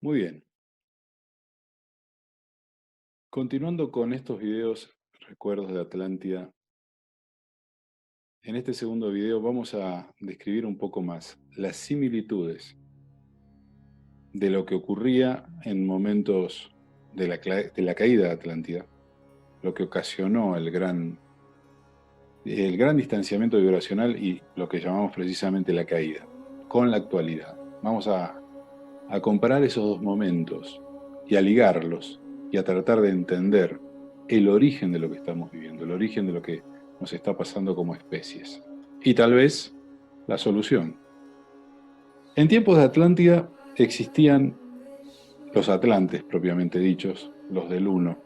Muy bien. Continuando con estos videos, recuerdos de Atlántida, en este segundo video vamos a describir un poco más las similitudes de lo que ocurría en momentos de la caída de Atlántida, lo que ocasionó el gran distanciamiento vibracional y lo que llamamos precisamente la caída, con la actualidad. Vamos a comparar esos dos momentos y a ligarlos y a tratar de entender el origen de lo que estamos viviendo, el origen de lo que nos está pasando como especies. Y tal vez la solución. En tiempos de Atlántida existían los atlantes propiamente dichos, los del Uno,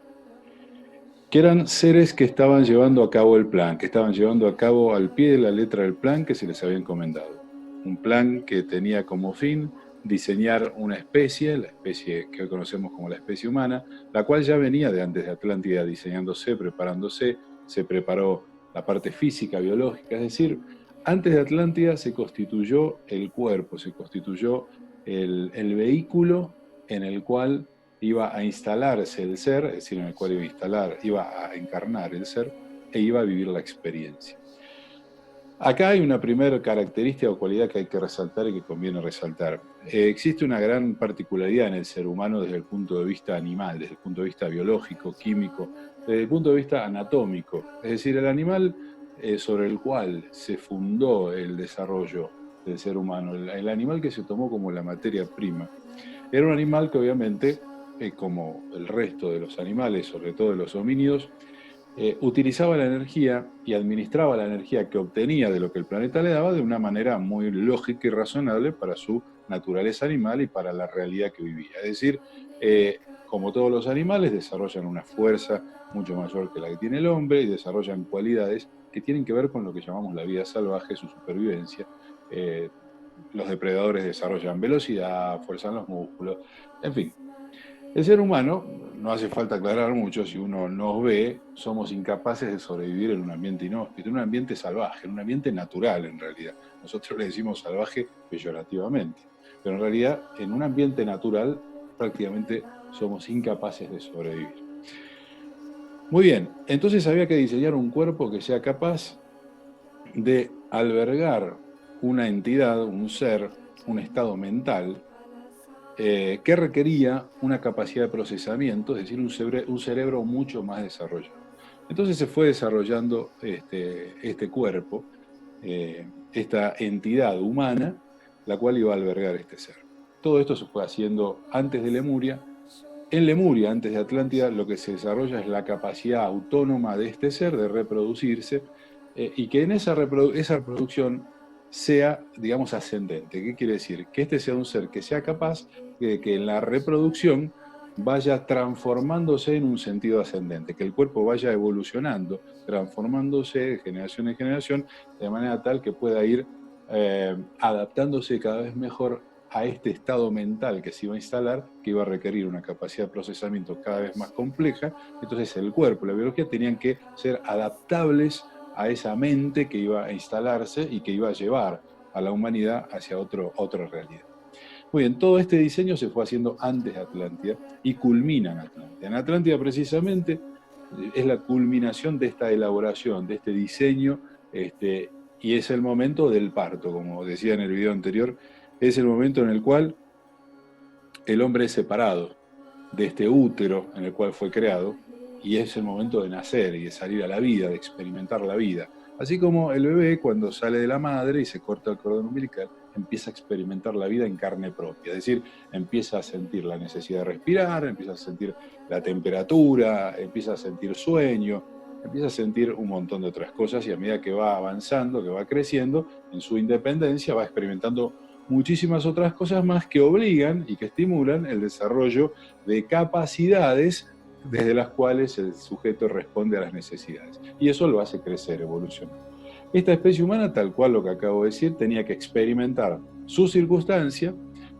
que eran seres que estaban llevando a cabo el plan, que estaban llevando a cabo al pie de la letra del plan que se les había encomendado. Un plan que tenía como fin diseñar una especie, la especie que hoy conocemos como la especie humana, la cual ya venía de antes de Atlántida diseñándose, preparándose, se preparó la parte física, biológica, es decir, antes de Atlántida se constituyó el cuerpo, se constituyó el vehículo en el cual iba a instalarse el ser, es decir, en el cual iba a encarnar el ser e iba a vivir la experiencia. Acá hay una primera característica o cualidad que hay que resaltar y que conviene resaltar. Existe una gran particularidad en el ser humano desde el punto de vista animal, desde el punto de vista biológico, químico, desde el punto de vista anatómico. Es decir, el animal sobre el cual se fundó el desarrollo del ser humano, el animal que se tomó como la materia prima, era un animal que obviamente, como el resto de los animales, sobre todo de los homínidos, utilizaba la energía y administraba la energía que obtenía de lo que el planeta le daba de una manera muy lógica y razonable para su naturaleza animal y para la realidad que vivía. Es decir, como todos los animales, desarrollan una fuerza mucho mayor que la que tiene el hombre y desarrollan cualidades que tienen que ver con lo que llamamos la vida salvaje, su supervivencia. Eh, los depredadores desarrollan velocidad, fuerza en los músculos, en fin. El ser humano, no hace falta aclarar mucho, si uno nos ve, somos incapaces de sobrevivir en un ambiente inhóspito, en un ambiente salvaje, en un ambiente natural en realidad. Nosotros le decimos salvaje peyorativamente, pero en realidad en un ambiente natural prácticamente somos incapaces de sobrevivir. Muy bien, entonces había que diseñar un cuerpo que sea capaz de albergar una entidad, un ser, un estado mental, que requería una capacidad de procesamiento, es decir, un cerebro mucho más desarrollado. Entonces se fue desarrollando este cuerpo, esta entidad humana, la cual iba a albergar este ser. Todo esto se fue haciendo antes de Lemuria. En Lemuria, antes de Atlántida, lo que se desarrolla es la capacidad autónoma de este ser de reproducirse, y que en esa reproducción sea, digamos, ascendente. ¿Qué quiere decir? Que este sea un ser que sea capaz de que en la reproducción vaya transformándose en un sentido ascendente, que el cuerpo vaya evolucionando, transformándose de generación en generación, de manera tal que pueda ir adaptándose cada vez mejor a este estado mental que se iba a instalar, que iba a requerir una capacidad de procesamiento cada vez más compleja. Entonces el cuerpo y la biología tenían que ser adaptables a esa mente que iba a instalarse y que iba a llevar a la humanidad hacia otra realidad. Muy bien, todo este diseño se fue haciendo antes de Atlántida y culmina en Atlántida. En Atlántida precisamente es la culminación de esta elaboración, de este diseño, y es el momento del parto, como decía en el video anterior, es el momento en el cual el hombre es separado de este útero en el cual fue creado, y es el momento de nacer y de salir a la vida, de experimentar la vida. Así como el bebé cuando sale de la madre y se corta el cordón umbilical, empieza a experimentar la vida en carne propia, es decir, empieza a sentir la necesidad de respirar, empieza a sentir la temperatura, empieza a sentir sueño, empieza a sentir un montón de otras cosas, y a medida que va avanzando, que va creciendo en su independencia, va experimentando muchísimas otras cosas más que obligan y que estimulan el desarrollo de capacidades desde las cuales el sujeto responde a las necesidades. Y eso lo hace crecer, evolucionar. Esta especie humana, tal cual lo que acabo de decir, tenía que experimentar su circunstancia,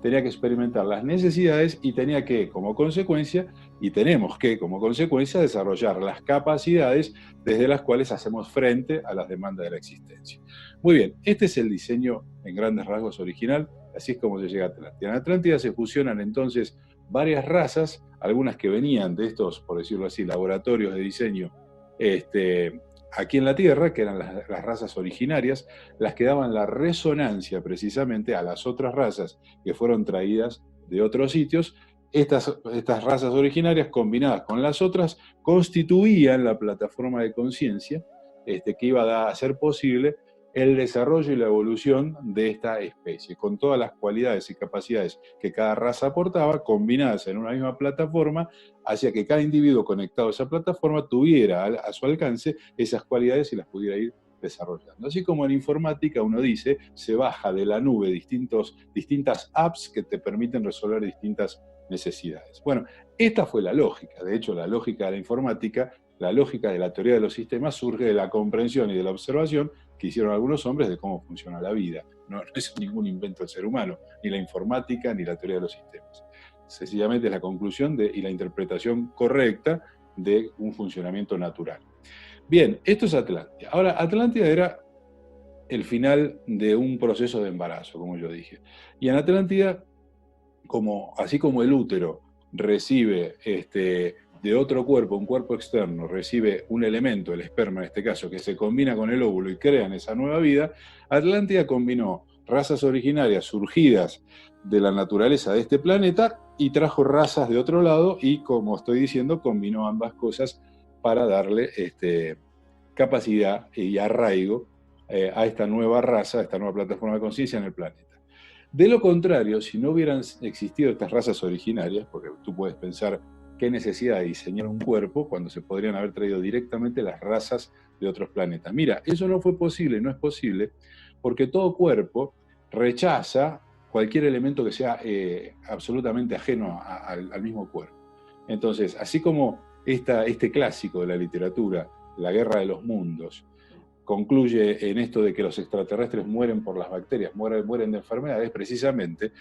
tenía que experimentar las necesidades y tenía que, como consecuencia, y tenemos que, como consecuencia, desarrollar las capacidades desde las cuales hacemos frente a las demandas de la existencia. Muy bien, este es el diseño en grandes rasgos original, así es como se llega a Atlántida. En Atlántida se fusionan entonces varias razas, algunas que venían de estos, por decirlo así, laboratorios de diseño aquí en la Tierra, que eran las razas originarias, las que daban la resonancia precisamente a las otras razas que fueron traídas de otros sitios. Estas razas originarias combinadas con las otras constituían la plataforma de conciencia que iba a hacer posible el desarrollo y la evolución de esta especie, con todas las cualidades y capacidades que cada raza aportaba, combinadas en una misma plataforma, hacia que cada individuo conectado a esa plataforma tuviera a su alcance esas cualidades y las pudiera ir desarrollando. Así como en informática uno dice, se baja de la nube distintas apps que te permiten resolver distintas necesidades. Bueno, esta fue la lógica. De hecho, la lógica de la informática, la lógica de la teoría de los sistemas surge de la comprensión y de la observación que hicieron algunos hombres de cómo funciona la vida. No es ningún invento del ser humano, ni la informática ni la teoría de los sistemas. Sencillamente es la conclusión y la interpretación correcta de un funcionamiento natural. Bien, esto es Atlántida. Ahora, Atlántida era el final de un proceso de embarazo, como yo dije. Y en Atlántida, así como el útero recibe de otro cuerpo, un cuerpo externo, recibe un elemento, el esperma en este caso, que se combina con el óvulo y crean esa nueva vida, Atlántida combinó razas originarias surgidas de la naturaleza de este planeta y trajo razas de otro lado y, como estoy diciendo, combinó ambas cosas para darle capacidad y arraigo a esta nueva raza, a esta nueva plataforma de conciencia en el planeta. De lo contrario, si no hubieran existido estas razas originarias, porque tú puedes pensar qué necesidad de diseñar un cuerpo cuando se podrían haber traído directamente las razas de otros planetas. Mira, eso no fue posible, no es posible, porque todo cuerpo rechaza cualquier elemento que sea absolutamente ajeno al mismo cuerpo. Entonces, así como este clásico de la literatura, La Guerra de los Mundos, concluye en esto de que los extraterrestres mueren por las bacterias, mueren de enfermedades, precisamente,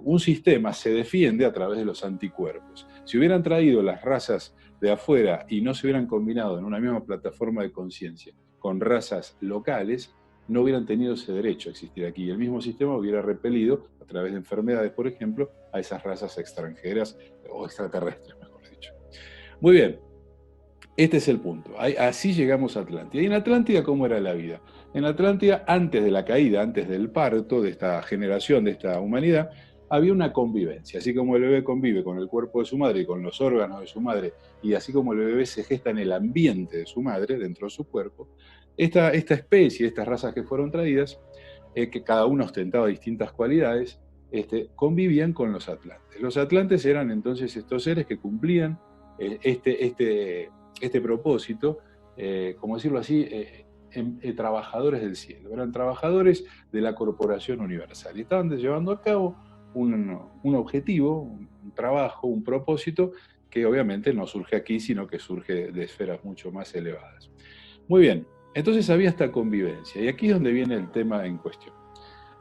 un sistema se defiende a través de los anticuerpos. Si hubieran traído las razas de afuera y no se hubieran combinado en una misma plataforma de conciencia con razas locales, no hubieran tenido ese derecho a existir aquí. Y el mismo sistema hubiera repelido, a través de enfermedades, por ejemplo, a esas razas extranjeras o extraterrestres, mejor dicho. Muy bien. Este es el punto. Así llegamos a Atlántida. ¿Y en Atlántida cómo era la vida? En Atlántida, antes de la caída, antes del parto de esta generación, de esta humanidad, había una convivencia. Así como el bebé convive con el cuerpo de su madre y con los órganos de su madre, y así como el bebé se gesta en el ambiente de su madre, dentro de su cuerpo, esta especie, estas razas que fueron traídas, que cada uno ostentaba distintas cualidades, convivían con los atlantes. Los atlantes eran entonces estos seres que cumplían este propósito, como decirlo así, trabajadores del cielo. Eran trabajadores de la corporación universal y estaban llevando a cabo un objetivo, un trabajo, un propósito que obviamente no surge aquí, sino que surge de esferas mucho más elevadas. Muy bien, entonces había esta convivencia y aquí es donde viene el tema en cuestión.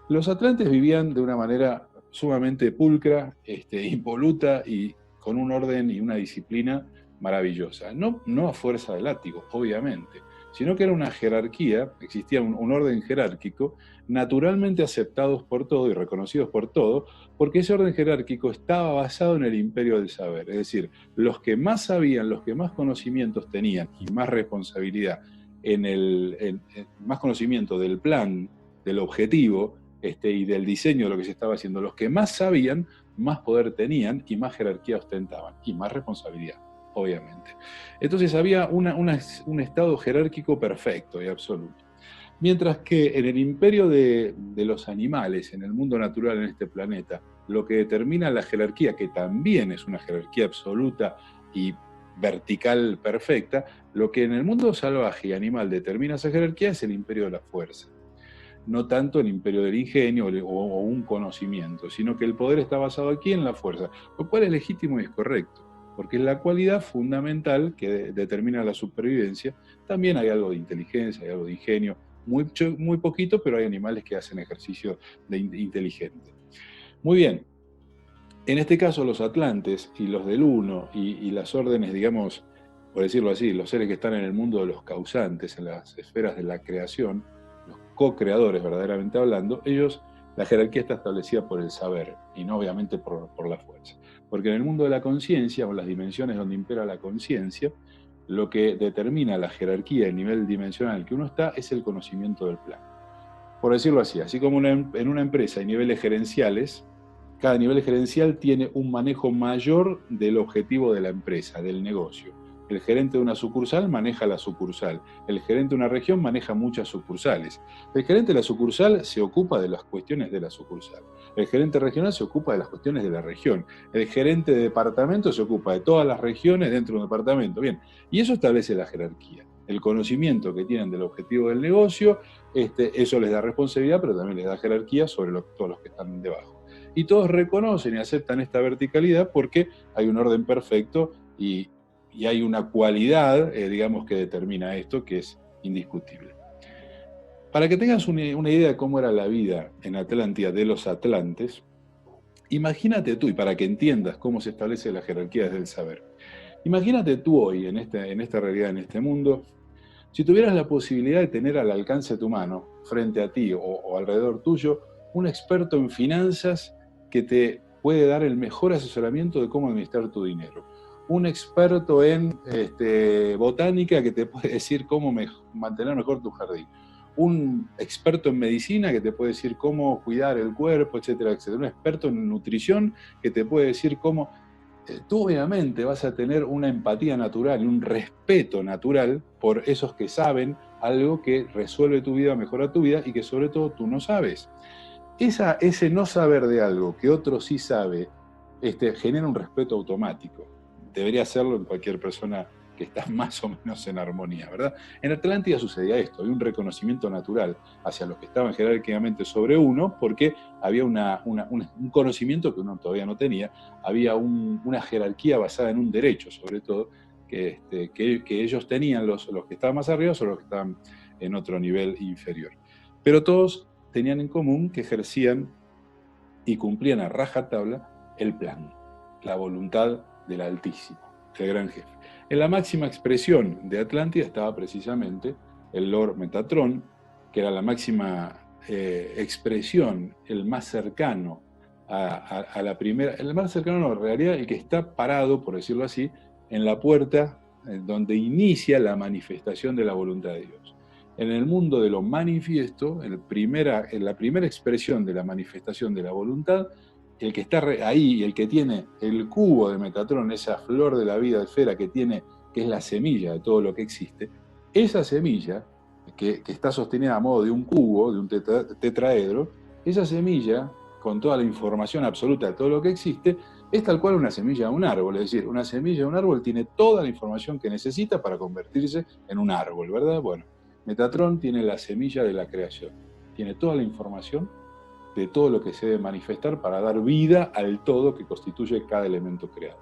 Los atlantes vivían de una manera sumamente pulcra, impoluta y con un orden y una disciplina maravillosa. No a fuerza de látigo, obviamente, sino que era una jerarquía, existía un orden jerárquico, naturalmente aceptados por todo y reconocidos por todo, porque ese orden jerárquico estaba basado en el imperio del saber. Es decir, los que más sabían, los que más conocimientos tenían y más responsabilidad más conocimiento del plan, del objetivo, y del diseño de lo que se estaba haciendo, los que más sabían, más poder tenían y más jerarquía ostentaban y más responsabilidad, obviamente. Entonces había un estado jerárquico perfecto y absoluto. Mientras que en el imperio de los animales, en el mundo natural, en este planeta, lo que determina la jerarquía, que también es una jerarquía absoluta y vertical perfecta, lo que en el mundo salvaje y animal determina esa jerarquía es el imperio de la fuerza. No tanto el imperio del ingenio o un conocimiento, sino que el poder está basado aquí en la fuerza, lo cual es legítimo y es correcto, porque es la cualidad fundamental que determina la supervivencia. También hay algo de inteligencia, hay algo de ingenio, muy poquito, pero hay animales que hacen ejercicio de inteligente. Muy bien, En este caso, los atlantes y los del uno y las órdenes, digamos, por decirlo así, los seres que están en el mundo de los causantes, en las esferas de la creación, los co-creadores verdaderamente hablando, ellos, la jerarquía está establecida por el saber y no obviamente por la fuerza. Porque en el mundo de la conciencia, o en las dimensiones donde impera la conciencia, lo que determina la jerarquía, el nivel dimensional que uno está, es el conocimiento del plan. Por decirlo así como en una empresa hay niveles gerenciales, cada nivel gerencial tiene un manejo mayor del objetivo de la empresa, del negocio. El gerente de una sucursal maneja la sucursal. El gerente de una región maneja muchas sucursales. El gerente de la sucursal se ocupa de las cuestiones de la sucursal. El gerente regional se ocupa de las cuestiones de la región. El gerente de departamento se ocupa de todas las regiones dentro de un departamento. Bien, y eso establece la jerarquía. El conocimiento que tienen del objetivo del negocio, eso les da responsabilidad, pero también les da jerarquía sobre todos los que están debajo. Y todos reconocen y aceptan esta verticalidad porque hay un orden perfecto y hay una cualidad, digamos, que determina esto, que es indiscutible. Para que tengas una idea de cómo era la vida en Atlántida de los atlantes, imagínate tú, y para que entiendas cómo se establece la jerarquía desde el saber, imagínate tú hoy, en esta realidad, en este mundo, si tuvieras la posibilidad de tener al alcance de tu mano, frente a ti o alrededor tuyo, un experto en finanzas que te puede dar el mejor asesoramiento de cómo administrar tu dinero. Un experto en botánica que te puede decir cómo mantener mejor tu jardín. Un experto en medicina que te puede decir cómo cuidar el cuerpo, etcétera, etcétera. Un experto en nutrición que te puede decir cómo... Tú obviamente vas a tener una empatía natural y un respeto natural por esos que saben algo que resuelve tu vida, mejora tu vida y que sobre todo tú no sabes. Ese no saber de algo que otro sí sabe, genera un respeto automático. Debería hacerlo en cualquier persona que está más o menos en armonía, ¿verdad? En Atlántida sucedía esto, había un reconocimiento natural hacia los que estaban jerárquicamente sobre uno, porque había un conocimiento que uno todavía no tenía, había una jerarquía basada en un derecho, sobre todo, que ellos tenían, los que estaban más arriba, o los que estaban en otro nivel inferior. Pero todos tenían en común que ejercían y cumplían a rajatabla el plan, la voluntad del Altísimo, el gran jefe. En la máxima expresión de Atlántida estaba precisamente el Lord Metatron, que era la máxima expresión, el más cercano a la primera, el más cercano a la realidad, el que está parado, por decirlo así, en la puerta donde inicia la manifestación de la voluntad de Dios. En el mundo de lo manifiesto, en la primera expresión de la manifestación de la voluntad, el que está ahí, el que tiene el cubo de Metatron, esa flor de la vida, esfera que tiene, que es la semilla de todo lo que existe, esa semilla, que está sostenida a modo de un cubo, de un tetraedro, esa semilla, con toda la información absoluta de todo lo que existe, es tal cual una semilla de un árbol. Es decir, una semilla de un árbol tiene toda la información que necesita para convertirse en un árbol, ¿verdad? Bueno, Metatron tiene la semilla de la creación, tiene toda la información de todo lo que se debe manifestar para dar vida al todo que constituye cada elemento creado.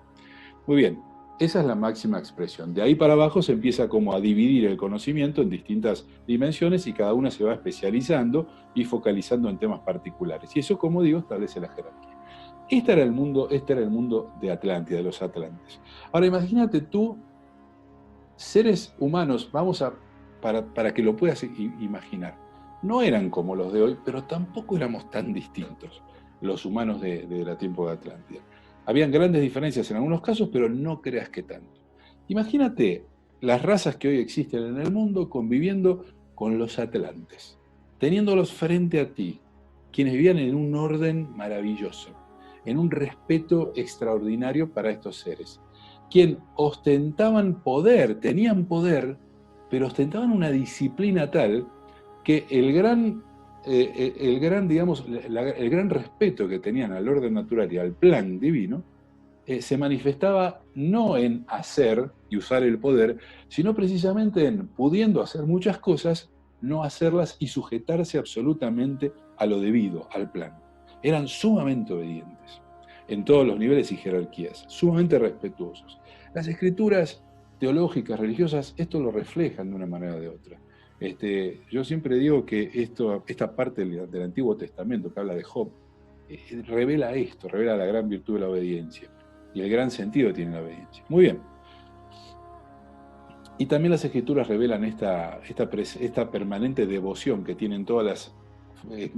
Muy bien, esa es la máxima expresión. De ahí para abajo se empieza como a dividir el conocimiento en distintas dimensiones y cada una se va especializando y focalizando en temas particulares. Y eso, como digo, establece la jerarquía. Este era el mundo de Atlántida, de los atlantes. Ahora imagínate tú, seres humanos, para que lo puedas imaginar, no eran como los de hoy, pero tampoco éramos tan distintos los humanos de la tiempo de Atlántida. Habían grandes diferencias en algunos casos, pero no creas que tanto. Imagínate las razas que hoy existen en el mundo conviviendo con los atlantes, teniéndolos frente a ti, quienes vivían en un orden maravilloso, en un respeto extraordinario para estos seres, quien ostentaban poder, tenían poder, pero ostentaban una disciplina tal que el gran respeto que tenían al orden natural y al plan divino se manifestaba no en hacer y usar el poder, sino precisamente en, pudiendo hacer muchas cosas, no hacerlas y sujetarse absolutamente a lo debido, al plan. Eran sumamente obedientes en todos los niveles y jerarquías, sumamente respetuosos. Las escrituras teológicas, religiosas, esto lo reflejan de una manera o de otra. Yo siempre digo que esta parte del Antiguo Testamento que habla de Job, revela esto, revela la gran virtud de la obediencia y el gran sentido que tiene la obediencia. Muy bien. Y también las escrituras revelan esta permanente devoción que tienen todas las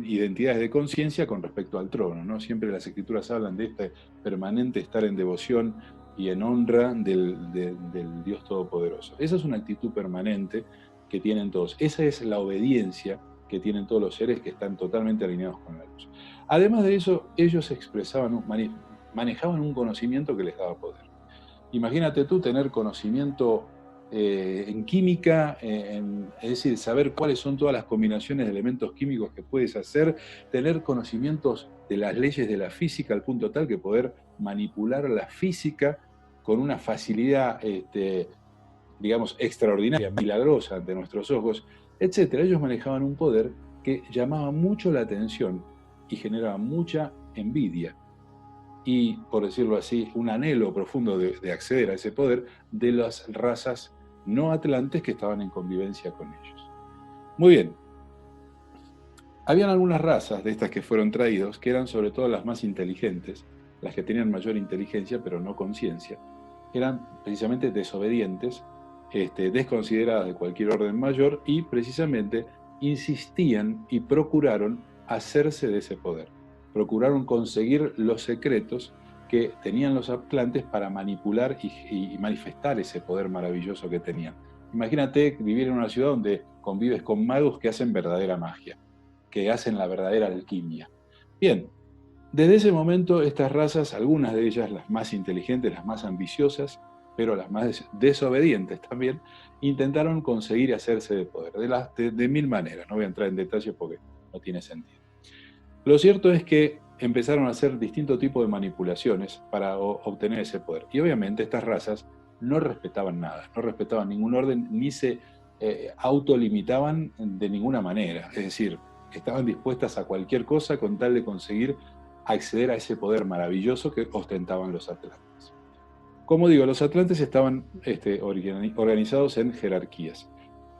identidades de conciencia con respecto al trono, ¿no? Siempre las escrituras hablan de este permanente estar en devoción y en honra del Dios Todopoderoso. Esa es una actitud permanente que tienen todos. Esa es la obediencia que tienen todos los seres que están totalmente alineados con la luz. Además de eso, ellos manejaban un conocimiento que les daba poder. Imagínate tú tener conocimiento en química, es decir, saber cuáles son todas las combinaciones de elementos químicos que puedes hacer, tener conocimientos de las leyes de la física al punto tal que poder manipular la física con una facilidad, digamos, extraordinaria, milagrosa ante nuestros ojos, etc. Ellos manejaban un poder que llamaba mucho la atención y generaba mucha envidia y, por decirlo así, un anhelo profundo de acceder a ese poder de las razas no atlantes que estaban en convivencia con ellos. Muy bien. Habían algunas razas de estas que fueron traídos que eran sobre todo las más inteligentes, las que tenían mayor inteligencia pero no conciencia. Eran precisamente desobedientes, desconsideradas de cualquier orden mayor y precisamente insistían y procuraron hacerse de ese poder. Procuraron conseguir los secretos que tenían los atlantes para manipular y manifestar ese poder maravilloso que tenían. Imagínate vivir en una ciudad donde convives con magos que hacen verdadera magia, que hacen la verdadera alquimia. Bien, desde ese momento estas razas, algunas de ellas las más inteligentes, las más ambiciosas, pero las más desobedientes también, intentaron conseguir hacerse de poder, de mil maneras. No voy a entrar en detalles porque no tiene sentido. Lo cierto es que empezaron a hacer distintos tipos de manipulaciones para obtener ese poder. Y obviamente estas razas no respetaban nada, no respetaban ningún orden, ni se autolimitaban de ninguna manera. Es decir, estaban dispuestas a cualquier cosa con tal de conseguir acceder a ese poder maravilloso que ostentaban los atlantes. Como digo, los atlantes estaban organizados en jerarquías.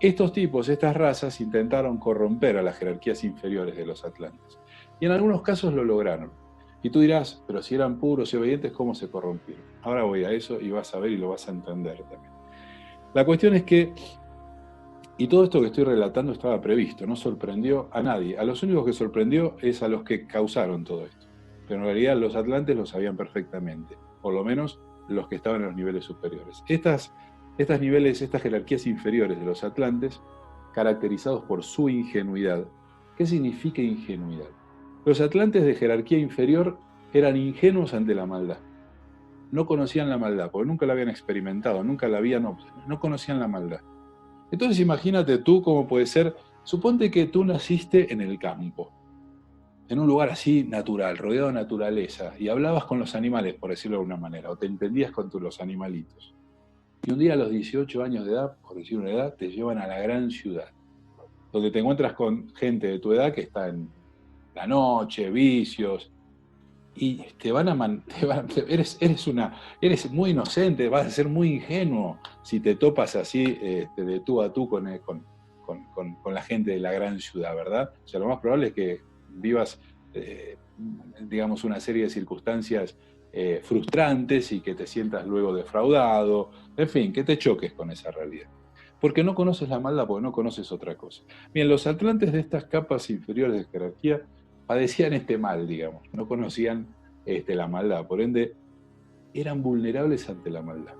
Estos tipos, estas razas, intentaron corromper a las jerarquías inferiores de los atlantes. Y en algunos casos lo lograron. Y tú dirás, pero si eran puros y obedientes, ¿cómo se corrompieron? Ahora voy a eso y vas a ver y lo vas a entender también. La cuestión es que, y todo esto que estoy relatando estaba previsto, no sorprendió a nadie. A los únicos que sorprendió es a los que causaron todo esto. Pero en realidad los atlantes lo sabían perfectamente, por lo menos los que estaban en los niveles superiores. Estas jerarquías inferiores de los atlantes, caracterizados por su ingenuidad. ¿Qué significa ingenuidad? Los atlantes de jerarquía inferior eran ingenuos ante la maldad. No conocían la maldad, porque nunca la habían experimentado, no conocían la maldad. Entonces imagínate tú cómo puede ser, suponte que tú naciste en el campo, en un lugar así natural, rodeado de naturaleza, y hablabas con los animales, por decirlo de alguna manera, o te entendías con los animalitos. Y un día a los 18 años de edad, por decir una edad, te llevan a la gran ciudad, donde te encuentras con gente de tu edad que está en la noche, vicios, y eres muy inocente, vas a ser muy ingenuo si te topas así de tú a tú con la gente de la gran ciudad, ¿verdad? O sea, lo más probable es que vivas, digamos, una serie de circunstancias frustrantes y que te sientas luego defraudado, en fin, que te choques con esa realidad. Porque no conoces la maldad, porque no conoces otra cosa. Bien, los atlantes de estas capas inferiores de jerarquía padecían este mal, digamos, no conocían la maldad, por ende eran vulnerables ante la maldad.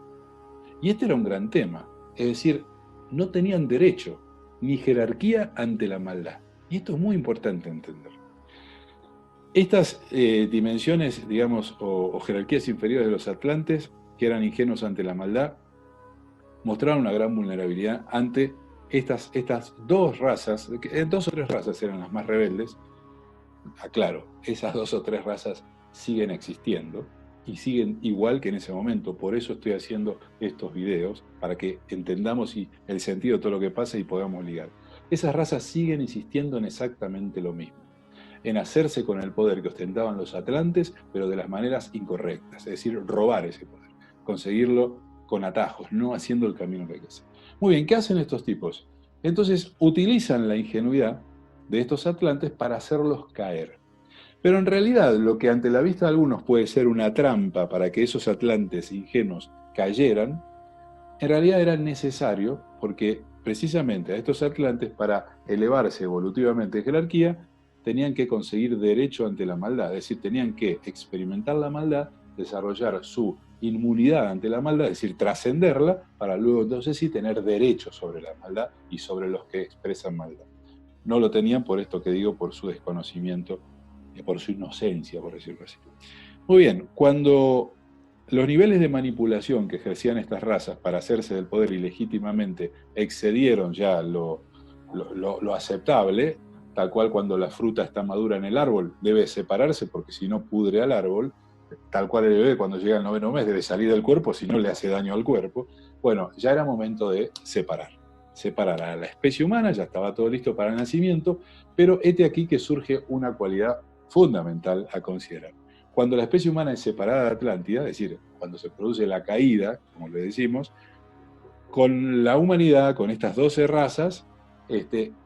Y este era un gran tema, es decir, no tenían derecho ni jerarquía ante la maldad. Y esto es muy importante entender. Estas dimensiones, digamos, o jerarquías inferiores de los atlantes, que eran ingenuos ante la maldad, mostraron una gran vulnerabilidad ante estas dos razas, dos o tres razas eran las más rebeldes. Aclaro, esas dos o tres razas siguen existiendo y siguen igual que en ese momento. Por eso estoy haciendo estos videos, para que entendamos el sentido de todo lo que pasa y podamos ligar. Esas razas siguen insistiendo en exactamente lo mismo, en hacerse con el poder que ostentaban los atlantes, pero de las maneras incorrectas, es decir, robar ese poder, conseguirlo con atajos, no haciendo el camino que hay que hacer. Muy bien, ¿qué hacen estos tipos? Entonces utilizan la ingenuidad de estos atlantes para hacerlos caer. Pero en realidad lo que ante la vista de algunos puede ser una trampa para que esos atlantes ingenuos cayeran, en realidad era necesario porque precisamente a estos atlantes, para elevarse evolutivamente en jerarquía, tenían que conseguir derecho ante la maldad, es decir, tenían que experimentar la maldad, desarrollar su inmunidad ante la maldad, es decir, trascenderla, para luego entonces sí tener derecho sobre la maldad y sobre los que expresan maldad. No lo tenían por esto que digo, por su desconocimiento, por su inocencia, por decirlo así. Muy bien, cuando los niveles de manipulación que ejercían estas razas para hacerse del poder ilegítimamente excedieron ya lo aceptable, tal cual cuando la fruta está madura en el árbol debe separarse porque si no pudre al árbol, tal cual el bebé cuando llega al 9º mes debe salir del cuerpo si no le hace daño al cuerpo. Bueno, ya era momento de separar a la especie humana, ya estaba todo listo para el nacimiento, pero este aquí que surge una cualidad fundamental a considerar. Cuando la especie humana es separada de Atlántida, es decir, cuando se produce la caída, como le decimos, con la humanidad, con estas 12 razas,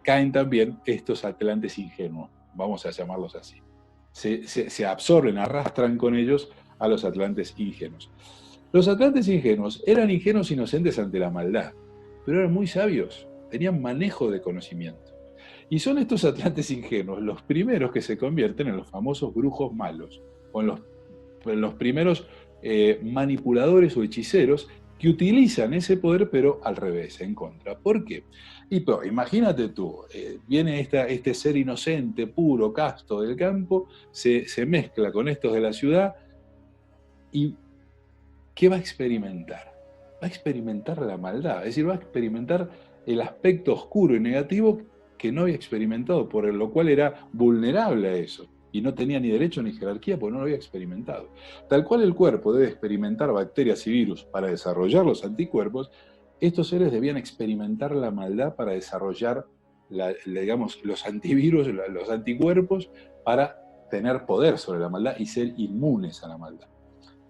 caen también estos atlantes ingenuos, vamos a llamarlos así. Se absorben, arrastran con ellos a los atlantes ingenuos. Los atlantes ingenuos eran ingenuos inocentes ante la maldad, pero eran muy sabios, tenían manejo de conocimiento. Y son estos atlantes ingenuos los primeros que se convierten en los famosos brujos malos, o en los primeros manipuladores o hechiceros que utilizan ese poder, pero al revés, en contra. ¿Por qué? Y pues, imagínate tú, viene este ser inocente, puro, casto del campo, se mezcla con estos de la ciudad y ¿qué va a experimentar? Va a experimentar la maldad, es decir, va a experimentar el aspecto oscuro y negativo que no había experimentado, por lo cual era vulnerable a eso. Y no tenía ni derecho ni jerarquía porque no lo había experimentado. Tal cual el cuerpo debe experimentar bacterias y virus para desarrollar los anticuerpos, estos seres debían experimentar la maldad para desarrollar, digamos, los antivirus, los anticuerpos, para tener poder sobre la maldad y ser inmunes a la maldad.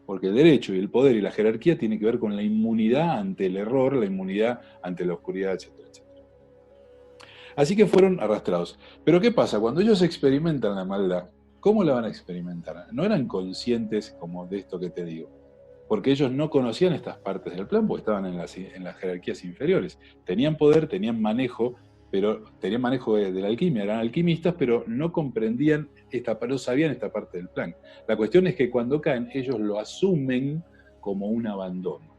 Porque el derecho y el poder y la jerarquía tienen que ver con la inmunidad ante el error, la inmunidad ante la oscuridad, etcétera, etcétera. Así que fueron arrastrados. Pero ¿qué pasa? Cuando ellos experimentan la maldad, ¿cómo la van a experimentar? No eran conscientes como de esto que te digo, porque ellos no conocían estas partes del plan, porque estaban en las jerarquías inferiores. Tenían poder, tenían manejo, pero tenían manejo de la alquimia, eran alquimistas, pero no comprendían, no sabían esta parte del plan. La cuestión es que cuando caen, ellos lo asumen como un abandono.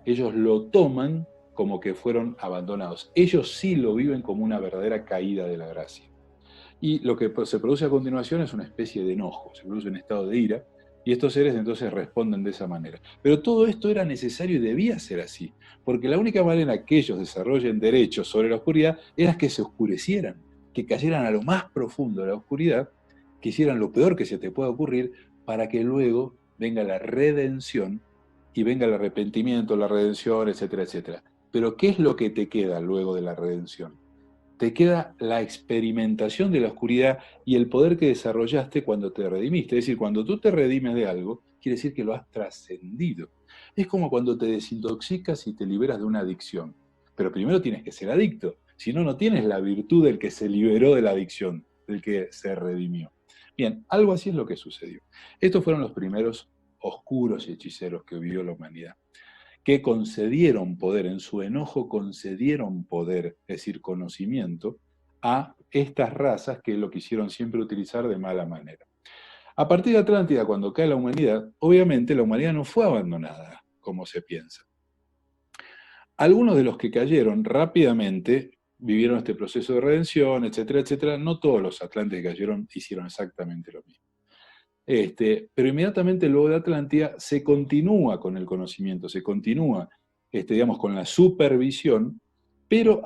Ellos lo toman como que fueron abandonados. Ellos sí lo viven como una verdadera caída de la gracia. Y lo que se produce a continuación es una especie de enojo, se produce un estado de ira, y estos seres entonces responden de esa manera. Pero todo esto era necesario y debía ser así, porque la única manera que ellos desarrollen derechos sobre la oscuridad era que se oscurecieran, que cayeran a lo más profundo de la oscuridad, que hicieran lo peor que se te pueda ocurrir, para que luego venga la redención y venga el arrepentimiento, la redención, etcétera, etcétera. Pero ¿qué es lo que te queda luego de la redención? Te queda la experimentación de la oscuridad y el poder que desarrollaste cuando te redimiste. Es decir, cuando tú te redimes de algo, quiere decir que lo has trascendido. Es como cuando te desintoxicas y te liberas de una adicción. Pero primero tienes que ser adicto. Si no, no tienes la virtud del que se liberó de la adicción, del que se redimió. Bien, algo así es lo que sucedió. Estos fueron los primeros oscuros y hechiceros que vivió la humanidad, que concedieron poder, en su enojo concedieron poder, es decir, conocimiento, a estas razas que lo quisieron siempre utilizar de mala manera. A partir de Atlántida, cuando cae la humanidad, obviamente la humanidad no fue abandonada, como se piensa. Algunos de los que cayeron rápidamente vivieron este proceso de redención, etcétera, etcétera. No todos los atlantes que cayeron hicieron exactamente lo mismo. Pero inmediatamente luego de Atlántida se continúa con el conocimiento, se continúa, digamos, con la supervisión, pero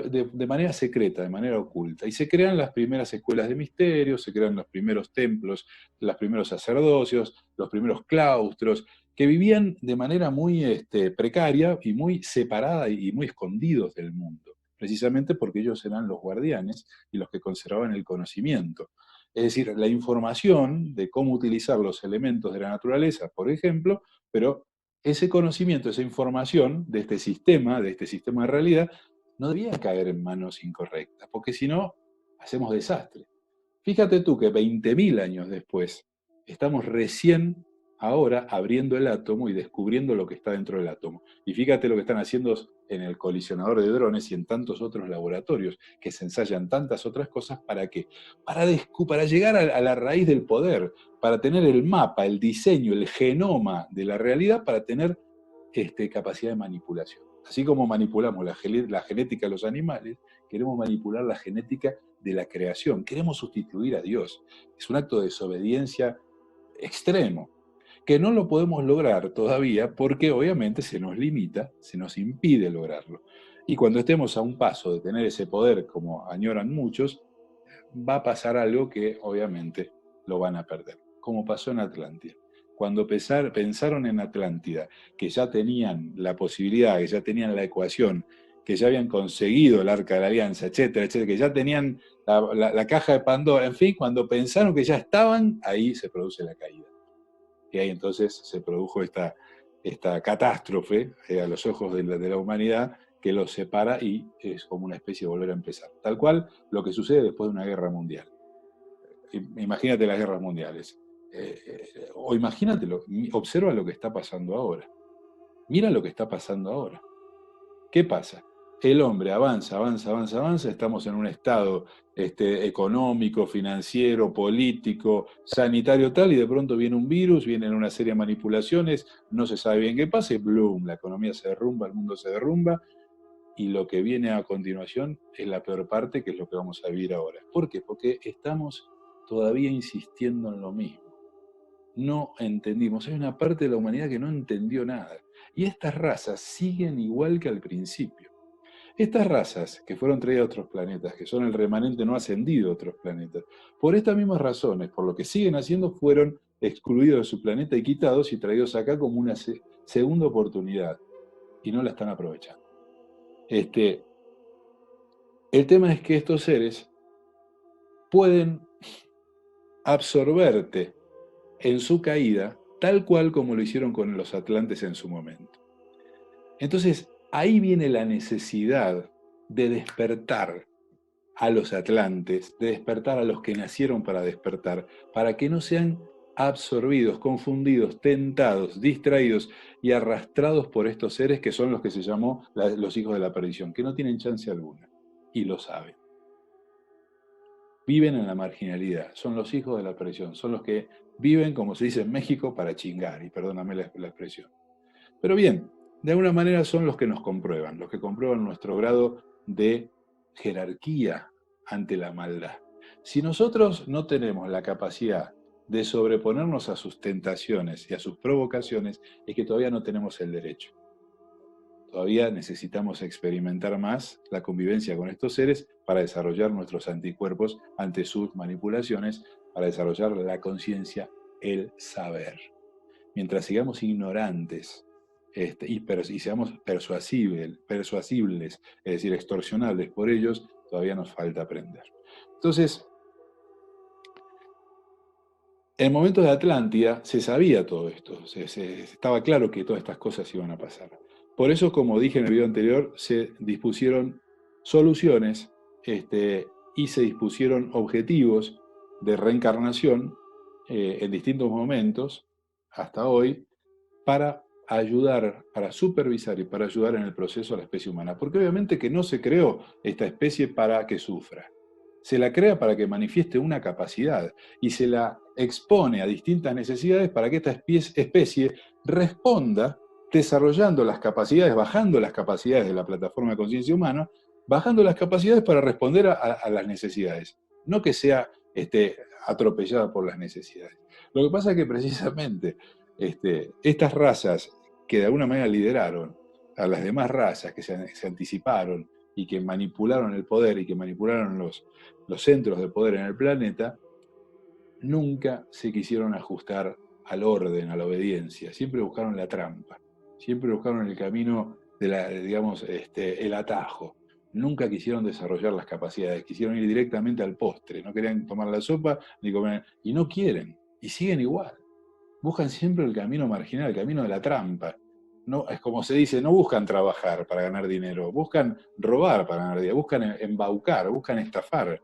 de manera secreta, de manera oculta. Y se crean las primeras escuelas de misterios, se crean los primeros templos, los primeros sacerdocios, los primeros claustros, que vivían de manera muy precaria y muy separada y muy escondidos del mundo, precisamente porque ellos eran los guardianes y los que conservaban el conocimiento. Es decir, la información de cómo utilizar los elementos de la naturaleza, por ejemplo, pero ese conocimiento, esa información de este sistema de realidad, no debía caer en manos incorrectas, porque si no, hacemos desastre. Fíjate tú que 20.000 años después, estamos recién ahora abriendo el átomo y descubriendo lo que está dentro del átomo. Y fíjate lo que están haciendo en el colisionador de drones y en tantos otros laboratorios, que se ensayan tantas otras cosas, ¿para qué? Para llegar a la raíz del poder, para tener el mapa, el diseño, el genoma de la realidad, para tener capacidad de manipulación. Así como manipulamos la genética de los animales, queremos manipular la genética de la creación. Queremos sustituir a Dios. Es un acto de desobediencia extremo, que no lo podemos lograr todavía porque obviamente se nos limita, se nos impide lograrlo. Y cuando estemos a un paso de tener ese poder, como añoran muchos, va a pasar algo que obviamente lo van a perder, como pasó en Atlántida. Cuando pensaron en Atlántida, que ya tenían la posibilidad, que ya tenían la ecuación, que ya habían conseguido el Arca de la Alianza, etcétera, etcétera, que ya tenían la caja de Pandora, en fin, cuando pensaron que ya estaban, ahí se produce la caída. Y ahí entonces se produjo esta catástrofe a los ojos de la humanidad, que los separa y es como una especie de volver a empezar. Tal cual lo que sucede después de una guerra mundial. Imagínate las guerras mundiales. O imagínatelo, observa lo que está pasando ahora. Mira lo que está pasando ahora. ¿Qué pasa? El hombre avanza, avanza, avanza, avanza, estamos en un estado económico, financiero, político, sanitario tal, y de pronto viene un virus, vienen una serie de manipulaciones, no se sabe bien qué pasa, y ¡blum! La economía se derrumba, el mundo se derrumba, y lo que viene a continuación es la peor parte, que es lo que vamos a vivir ahora. ¿Por qué? Porque estamos todavía insistiendo en lo mismo. No entendimos, hay una parte de la humanidad que no entendió nada. Y estas razas siguen igual que al principio. Estas razas que fueron traídas a otros planetas, que son el remanente no ascendido de otros planetas, por estas mismas razones, por lo que siguen haciendo, fueron excluidos de su planeta y quitados y traídos acá como una segunda oportunidad. Y no la están aprovechando. El tema es que estos seres pueden absorberte en su caída, tal cual como lo hicieron con los atlantes en su momento. Entonces, ahí viene la necesidad de despertar a los atlantes, de despertar a los que nacieron para despertar, para que no sean absorbidos, confundidos, tentados, distraídos y arrastrados por estos seres que son los que se llamó los hijos de la perdición, que no tienen chance alguna, y lo saben. Viven en la marginalidad, son los hijos de la perdición, son los que viven, como se dice en México, para chingar, y perdóname la expresión. Pero bien, de alguna manera son los que nos comprueban, los que comprueban nuestro grado de jerarquía ante la maldad. Si nosotros no tenemos la capacidad de sobreponernos a sus tentaciones y a sus provocaciones, es que todavía no tenemos el derecho. Todavía necesitamos experimentar más la convivencia con estos seres para desarrollar nuestros anticuerpos ante sus manipulaciones, para desarrollar la conciencia, el saber. Mientras sigamos ignorantes y seamos persuasibles, es decir, extorsionables por ellos, todavía nos falta aprender. Entonces, en momentos de Atlántida se sabía todo esto, estaba claro que todas estas cosas iban a pasar. Por eso, como dije en el video anterior, se dispusieron soluciones y se dispusieron objetivos de reencarnación en distintos momentos, hasta hoy, para ayudar, para supervisar y para ayudar en el proceso a la especie humana. Porque obviamente que no se creó esta especie para que sufra. Se la crea para que manifieste una capacidad y se la expone a distintas necesidades para que esta especie responda desarrollando las capacidades, bajando las capacidades de la plataforma de conciencia humana, bajando las capacidades para responder a las necesidades, no que sea atropellada por las necesidades. Lo que pasa es que precisamente estas razas que de alguna manera lideraron a las demás razas, que se anticiparon y que manipularon el poder y que manipularon los centros de poder en el planeta, nunca se quisieron ajustar al orden, a la obediencia, siempre buscaron la trampa, siempre buscaron el camino el atajo. Nunca quisieron desarrollar las capacidades, quisieron ir directamente al postre, no querían tomar la sopa ni comer, y no quieren, y siguen igual. Buscan siempre el camino marginal, el camino de la trampa. No, es como se dice, no buscan trabajar para ganar dinero, buscan robar para ganar dinero, buscan embaucar, buscan estafar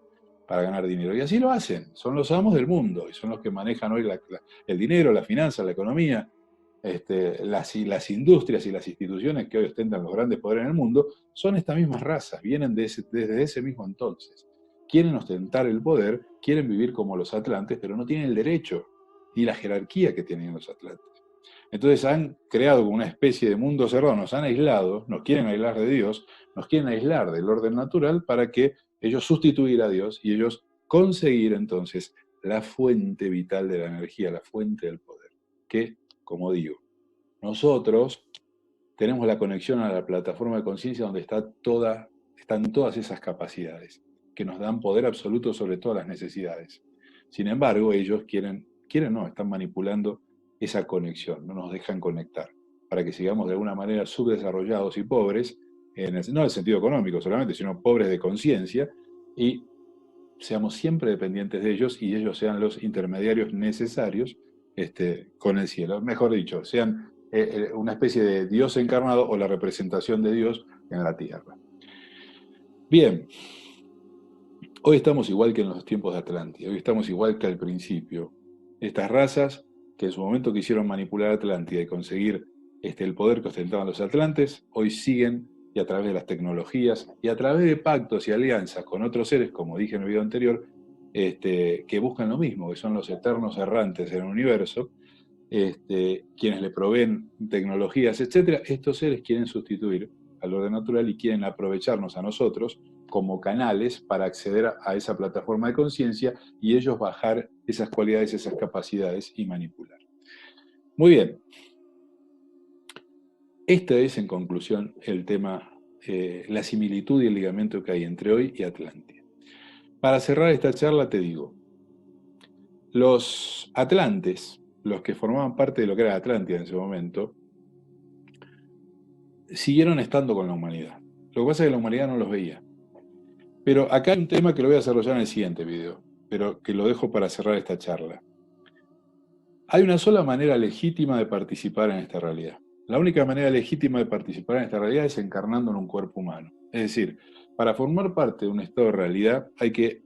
para ganar dinero. Y así lo hacen, son los amos del mundo, y son los que manejan hoy el dinero, la finanza, la economía, las industrias y las instituciones que hoy ostentan los grandes poderes en el mundo, son estas mismas razas, vienen desde ese mismo entonces. Quieren ostentar el poder, quieren vivir como los atlantes, pero no tienen el derecho ni la jerarquía que tienen los atlantes. Entonces han creado como una especie de mundo cerrado, nos han aislado, nos quieren aislar de Dios, nos quieren aislar del orden natural para que ellos sustituir a Dios y ellos conseguir entonces la fuente vital de la energía, la fuente del poder. Que, como digo, nosotros tenemos la conexión a la plataforma de conciencia donde están todas esas capacidades que nos dan poder absoluto sobre todas las necesidades. Sin embargo, ellos están manipulando esa conexión, no nos dejan conectar, para que sigamos de alguna manera subdesarrollados y pobres, no en el sentido económico solamente, sino pobres de conciencia, y seamos siempre dependientes de ellos y ellos sean los intermediarios necesarios con el cielo. Mejor dicho, sean una especie de Dios encarnado o la representación de Dios en la tierra. Bien, hoy estamos igual que en los tiempos de Atlántida, hoy estamos igual que al principio. Estas razas que en su momento quisieron manipular a Atlántida y conseguir el poder que ostentaban los atlantes, hoy siguen, y a través de las tecnologías, y a través de pactos y alianzas con otros seres, como dije en el video anterior, que buscan lo mismo, que son los eternos errantes en el universo, quienes le proveen tecnologías, etc. Estos seres quieren sustituir al orden natural y quieren aprovecharnos a nosotros como canales para acceder a esa plataforma de conciencia y ellos bajar esas cualidades, esas capacidades y manipular. Muy bien. Este es, en conclusión, el tema, la similitud y el ligamento que hay entre hoy y Atlántida. Para cerrar esta charla te digo, los atlantes, los que formaban parte de lo que era Atlántida en ese momento, siguieron estando con la humanidad. Lo que pasa es que la humanidad no los veía. Pero acá hay un tema que lo voy a desarrollar en el siguiente video, pero que lo dejo para cerrar esta charla. Hay una sola manera legítima de participar en esta realidad. La única manera legítima de participar en esta realidad es encarnando en un cuerpo humano. Es decir, para formar parte de un estado de realidad hay que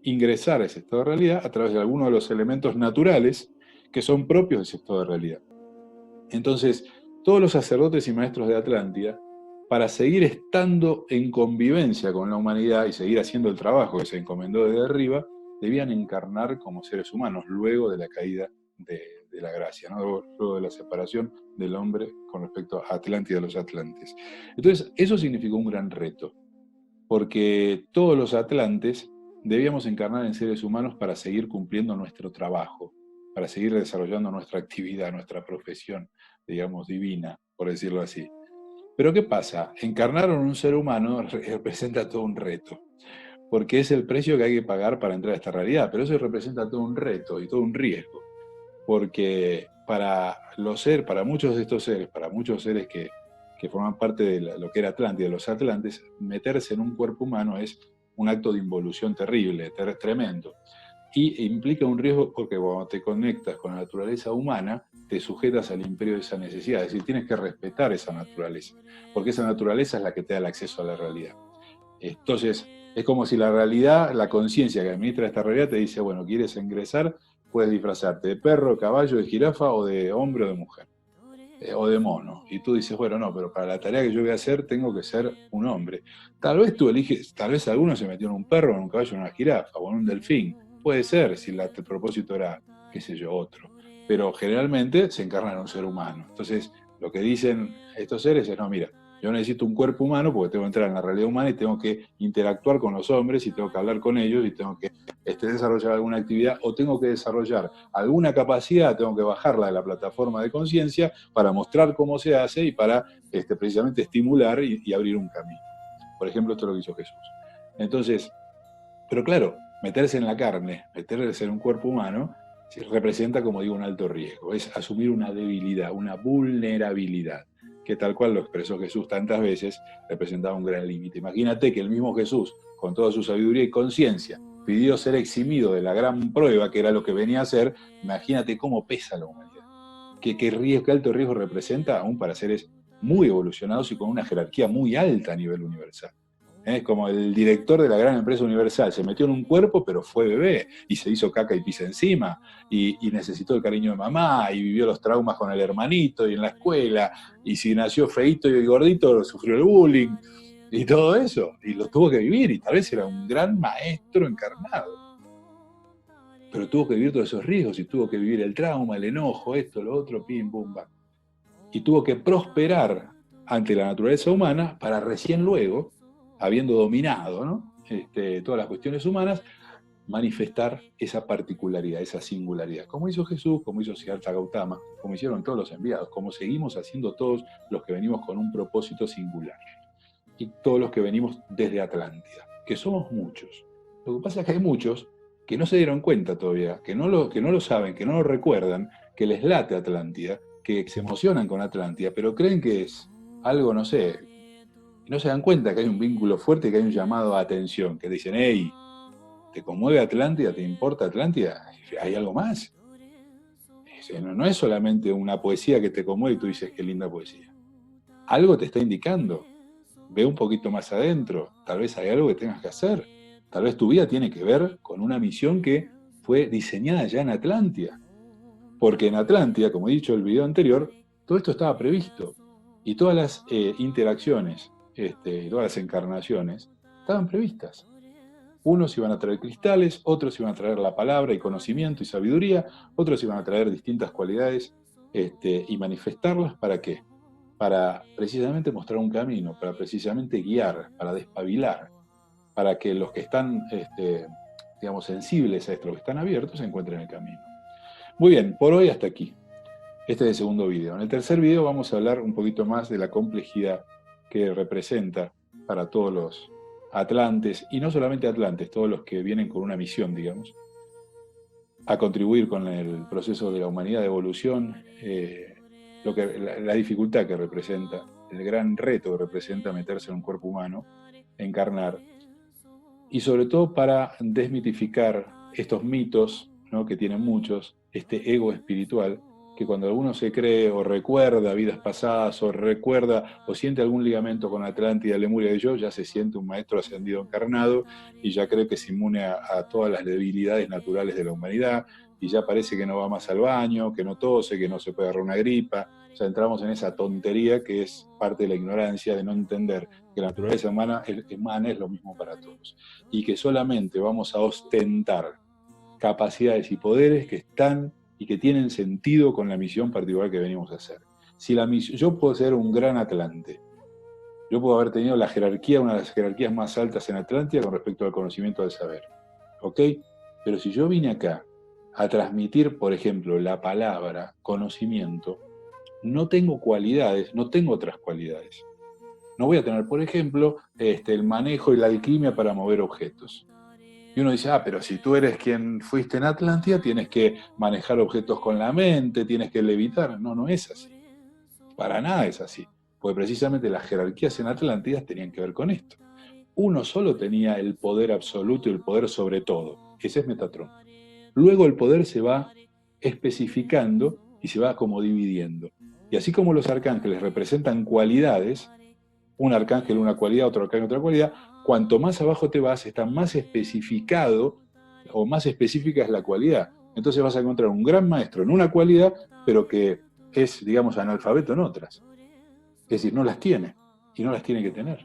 ingresar a ese estado de realidad a través de algunos de los elementos naturales que son propios de ese estado de realidad. Entonces, todos los sacerdotes y maestros de Atlántida, para seguir estando en convivencia con la humanidad y seguir haciendo el trabajo que se encomendó desde arriba, debían encarnar como seres humanos luego de la caída de la gracia, ¿no? Luego de la separación del hombre con respecto a Atlántida, los atlantes. Entonces, eso significó un gran reto, porque todos los atlantes debíamos encarnar en seres humanos para seguir cumpliendo nuestro trabajo, para seguir desarrollando nuestra actividad, nuestra profesión, digamos, divina, por decirlo así. Pero ¿qué pasa? Encarnar en un ser humano representa todo un reto, porque es el precio que hay que pagar para entrar a esta realidad, pero eso representa todo un reto y todo un riesgo, porque para muchos de estos seres, para muchos seres que forman parte de lo que era Atlántida, los atlantes, meterse en un cuerpo humano es un acto de involución terrible, tremendo. Y implica un riesgo porque cuando te conectas con la naturaleza humana, te sujetas al imperio de esa necesidad. Es decir, tienes que respetar esa naturaleza, porque esa naturaleza es la que te da el acceso a la realidad. Entonces, es como si la realidad, la conciencia que administra esta realidad te dice, bueno, ¿quieres ingresar? Puedes disfrazarte de perro, de caballo, de jirafa, o de hombre o de mujer, o de mono. Y tú dices, bueno, no, pero para la tarea que yo voy a hacer tengo que ser un hombre. Tal vez tú eliges, tal vez alguno se metió en un perro, en un caballo, en una jirafa, o en un delfín. Puede ser, si el propósito era, qué sé yo, otro. Pero generalmente se encarna en un ser humano. Entonces, lo que dicen estos seres es, no, mira, yo necesito un cuerpo humano porque tengo que entrar en la realidad humana y tengo que interactuar con los hombres y tengo que hablar con ellos y tengo que desarrollar alguna actividad o tengo que desarrollar alguna capacidad, tengo que bajarla de la plataforma de conciencia para mostrar cómo se hace y para precisamente estimular y abrir un camino. Por ejemplo, esto es lo que hizo Jesús. Entonces, pero claro, meterse en la carne, meterse en un cuerpo humano, representa, como digo, un alto riesgo. Es asumir una debilidad, una vulnerabilidad, que tal cual lo expresó Jesús tantas veces, representaba un gran límite. Imagínate que el mismo Jesús, con toda su sabiduría y conciencia, pidió ser eximido de la gran prueba, que era lo que venía a hacer. Imagínate cómo pesa la humanidad. Qué alto riesgo representa, aún para seres muy evolucionados y con una jerarquía muy alta a nivel universal. Es como el director de la gran empresa Universal, se metió en un cuerpo, pero fue bebé, y se hizo caca y pis encima, y necesitó el cariño de mamá, y vivió los traumas con el hermanito, y en la escuela, y si nació feíto y gordito, sufrió el bullying, y todo eso, y lo tuvo que vivir, y tal vez era un gran maestro encarnado, pero tuvo que vivir todos esos riesgos, y tuvo que vivir el trauma, el enojo, esto, lo otro, pim, pum, bam. Y tuvo que prosperar ante la naturaleza humana para recién luego, habiendo dominado, ¿no? Todas las cuestiones humanas, manifestar esa particularidad, esa singularidad, como hizo Jesús, como hizo Siddhartha Gautama, como hicieron todos los enviados, como seguimos haciendo todos los que venimos con un propósito singular, y todos los que venimos desde Atlántida, que somos muchos. Lo que pasa es que hay muchos que no se dieron cuenta todavía, que no lo saben, que no lo recuerdan, que les late Atlántida, que se emocionan con Atlántida, pero creen que es algo, no sé, y no se dan cuenta que hay un vínculo fuerte, que hay un llamado a atención, que dicen, hey, ¿te conmueve Atlántida? ¿Te importa Atlántida? ¿Hay algo más? No es solamente una poesía que te conmueve y tú dices, qué linda poesía. Algo te está indicando. Ve un poquito más adentro. Tal vez hay algo que tengas que hacer. Tal vez tu vida tiene que ver con una misión que fue diseñada ya en Atlántida. Porque en Atlántida, como he dicho en el video anterior, todo esto estaba previsto. Y todas las interacciones, todas las encarnaciones, estaban previstas. Unos iban a traer cristales, otros iban a traer la palabra y conocimiento y sabiduría, otros iban a traer distintas cualidades y manifestarlas. ¿Para qué? Para precisamente mostrar un camino, para precisamente guiar, para despabilar, para que los que están, digamos, sensibles a esto, los que están abiertos, encuentren el camino. Muy bien, por hoy hasta aquí. Este es el segundo video. En el tercer video vamos a hablar un poquito más de la complejidad que representa para todos los atlantes, y no solamente atlantes, todos los que vienen con una misión, digamos, a contribuir con el proceso de la humanidad de evolución, la dificultad que representa, el gran reto que representa meterse en un cuerpo humano, encarnar, y sobre todo para desmitificar estos mitos, ¿no?, que tienen muchos, este ego espiritual, que cuando alguno se cree o recuerda vidas pasadas o recuerda o siente algún ligamento con Atlántida, Lemuria y yo, ya se siente un maestro ascendido encarnado y ya cree que es inmune a todas las debilidades naturales de la humanidad, y ya parece que no va más al baño, que no tose, que no se puede agarrar una gripa. O sea, entramos en esa tontería que es parte de la ignorancia, de no entender que la naturaleza humana es lo mismo para todos, y que solamente vamos a ostentar capacidades y poderes que están y que tienen sentido con la misión particular que venimos a hacer. Si la misión, yo puedo ser un gran Atlante, yo puedo haber tenido la jerarquía, una de las jerarquías más altas en Atlántida con respecto al conocimiento del saber, ¿ok? Pero si yo vine acá a transmitir, por ejemplo, la palabra, conocimiento, no tengo cualidades, no tengo otras cualidades. No voy a tener, por ejemplo, el manejo y la alquimia para mover objetos. Y uno dice, pero si tú eres quien fuiste en Atlántida, tienes que manejar objetos con la mente, tienes que levitar. No, no es así. Para nada es así. Porque precisamente las jerarquías en Atlántida tenían que ver con esto. Uno solo tenía el poder absoluto y el poder sobre todo. Ese es Metatron. Luego el poder se va especificando y se va como dividiendo. Y así como los arcángeles representan cualidades, un arcángel una cualidad, otro arcángel otra cualidad, cuanto más abajo te vas, está más especificado o más específica es la cualidad. Entonces vas a encontrar un gran maestro en una cualidad, pero que es, digamos, analfabeto en otras. Es decir, no las tiene, y no las tiene que tener.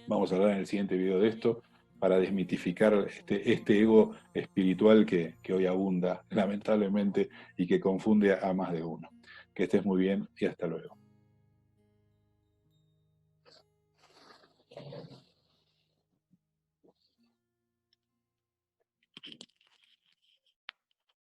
Vamos a hablar en el siguiente video de esto, para desmitificar este ego espiritual que hoy abunda, lamentablemente, y que confunde a más de uno. Que estés muy bien y hasta luego.